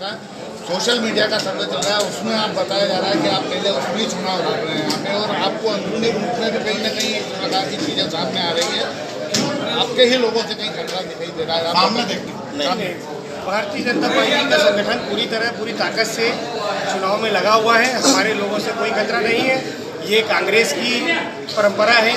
का social media का सर्वे चल रहा है, उसमें आप बताया जा रहा है कि आप पहले उसमें चुनाव लड़ रहे हैं यहाँ पे, और आपको अंदरूनी रूप में भी कहीं ना कहीं इस प्रकार की चीज़ें सामने आ रही है, आपके ही लोगों से कहीं खतरा दिखाई दे रहा है सामने देखते नहीं, भारतीय जनता पार्टी का संगठन पूरी ताकत से चुनाव में लगा हुआ है। हमारे लोगों से कोई खतरा नहीं है। ये कांग्रेस की परंपरा है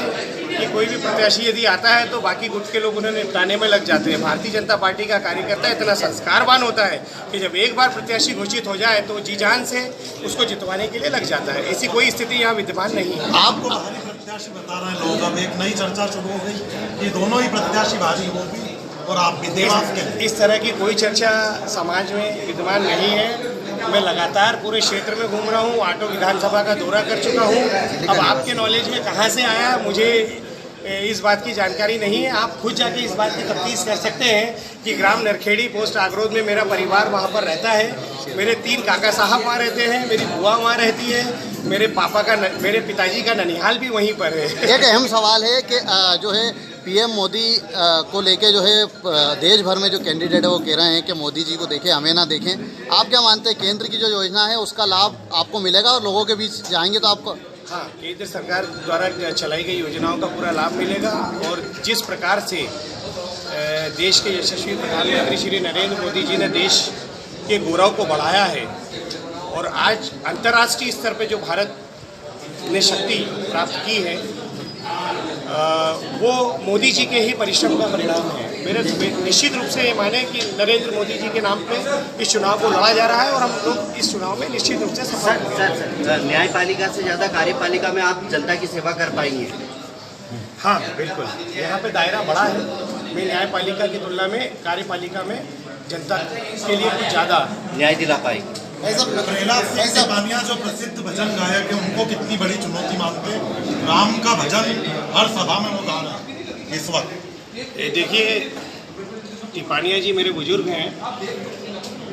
कि कोई भी प्रत्याशी यदि आता है तो बाकी गुट के लोग उन्हें निपटाने में लग जाते हैं। भारतीय जनता पार्टी का कार्यकर्ता इतना संस्कारवान होता है कि जब एक बार प्रत्याशी घोषित हो जाए तो जी जान से उसको जितवाने के लिए लग जाता है। ऐसी कोई स्थिति यहाँ विद्यमान नहीं है। आपको भारी प्रत्याशी बता रहे हैं लोग, अब एक नई चर्चा शुरू हो गई कि दोनों ही प्रत्याशी भारी होगी और आप विद्यमान के इस तरह की कोई चर्चा समाज में विद्यमान नहीं है। मैं लगातार पूरे क्षेत्र में घूम रहा हूँ, आटो विधानसभा का दौरा कर चुका हूँ। अब आपके नॉलेज में कहाँ से आया मुझे इस बात की जानकारी नहीं है। आप खुद जाके इस बात की तफ्तीश कर सकते हैं कि ग्राम नरखेड़ी पोस्ट आगरोद में मेरा परिवार वहाँ पर रहता है। मेरे 3 काका साहब वहाँ रहते हैं, मेरी बुआ वहाँ रहती है, मेरे पिताजी का ननिहाल भी वहीं पर है। एक अहम सवाल है कि जो है पीएम मोदी को लेके जो है देश भर में जो कैंडिडेट है वो कह रहे हैं कि मोदी जी को देखें हमें ना देखें। आप क्या मानते हैं केंद्र की जो योजना है उसका लाभ आपको मिलेगा और लोगों के बीच जाएंगे तो आपको? हाँ, केंद्र सरकार द्वारा चलाई गई योजनाओं का पूरा लाभ मिलेगा। और जिस प्रकार से देश के यशस्वी प्रधानमंत्री श्री नरेंद्र मोदी जी ने देश के गौरव को बढ़ाया है और आज अंतर्राष्ट्रीय स्तर पर जो भारत ने शक्ति प्राप्त की है वो मोदी जी के ही परिश्रम का परिणाम है। मेरे निश्चित रूप से ये माने कि नरेंद्र मोदी जी के नाम पे इस चुनाव को लड़ा जा रहा है और हम लोग इस चुनाव में निश्चित रूप से सफल होंगे। सर, न्यायपालिका से ज़्यादा कार्यपालिका में आप जनता की सेवा कर पाएंगे? हाँ बिल्कुल, यहाँ पे दायरा बड़ा है। मैं न्यायपालिका की तुलना में कार्यपालिका में जनता के लिए कुछ ज़्यादा न्याय दिला पाएंगे। बानिया जो प्रसिद्ध भजन गायक है उनको कितनी बड़ी चुनौती मानते हैं? राम का भजन हर सभा में वो गा रहे हैं इस वक्त। देखिए, टिपानिया जी मेरे बुजुर्ग हैं,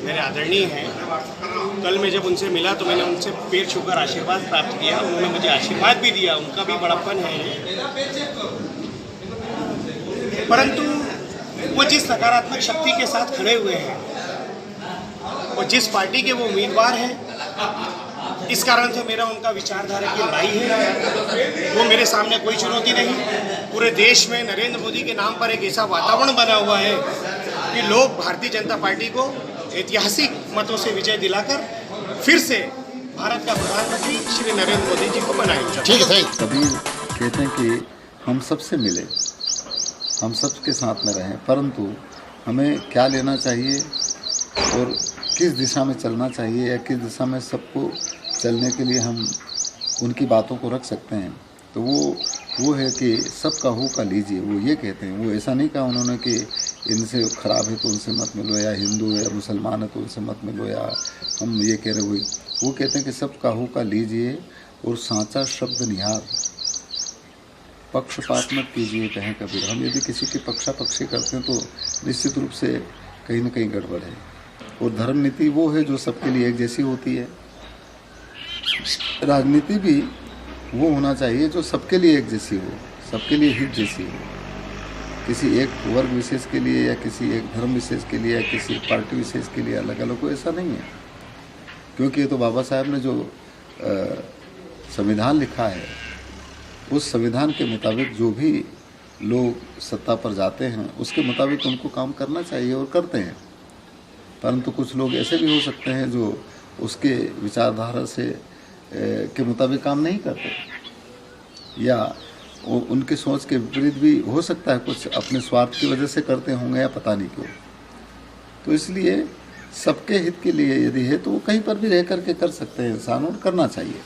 मेरे आदरणीय हैं। कल मैं जब उनसे मिला तो मैंने उनसे पैर छूकर आशीर्वाद प्राप्त किया। उन्होंने मुझे आशीर्वाद भी दिया, उनका भी बड़प्पन है। परंतु वो जिस सकारात्मक शक्ति के साथ खड़े हुए हैं और जिस पार्टी के वो उम्मीदवार हैं, इस कारण से मेरा उनका विचारधारा की लड़ाई है। वो मेरे सामने कोई चुनौती नहीं। पूरे देश में नरेंद्र मोदी के नाम पर एक ऐसा वातावरण बना हुआ है कि लोग भारतीय जनता पार्टी को ऐतिहासिक मतों से विजय दिलाकर फिर से भारत का प्रधानमंत्री श्री नरेंद्र मोदी जी को बनाएंगे। ठीक है। कभी कहते हैं कि हम सबसे मिले, हम सबके साथ में रहें, परंतु हमें क्या लेना चाहिए और किस दिशा में चलना चाहिए या किस दिशा में सबको चलने के लिए हम उनकी बातों को रख सकते हैं, तो वो है कि सबका हो का लीजिए। वो ये कहते हैं, वो ऐसा नहीं कहा उन्होंने कि इनसे खराब है तो उनसे मत मिलो, या हिंदू है या मुसलमान है तो उनसे मत मिलो, या हम ये कह रहे हुए। वो कहते हैं कि सबका हो का लीजिए और सांचा शब्द निहार, पक्षपात मत कीजिए कहें कबीर। हम यदि किसी के पक्षापक्षी करते हैं तो निश्चित रूप से कहीं न कहीं गड़बड़ है। और धर्म नीति वो है जो सबके लिए एक जैसी होती है। राजनीति भी वो होना चाहिए जो सबके लिए एक जैसी हो, सबके लिए हित जैसी हो। किसी एक वर्ग विशेष के लिए या किसी एक धर्म विशेष के लिए या किसी पार्टी विशेष के लिए अलग अलग हो, ऐसा नहीं है। क्योंकि ये तो बाबा साहब ने जो संविधान लिखा है, उस संविधान के मुताबिक जो भी लोग सत्ता पर जाते हैं उसके मुताबिक उनको काम करना चाहिए और करते हैं। परंतु कुछ लोग ऐसे भी हो सकते हैं जो उसके विचारधारा से के मुताबिक काम नहीं करते, या उनके सोच के विपरीत भी हो सकता है, कुछ अपने स्वार्थ की वजह से करते होंगे या पता नहीं क्यों। तो इसलिए सबके हित के लिए यदि है तो वो कहीं पर भी रह करके कर सकते हैं इंसान, और करना चाहिए।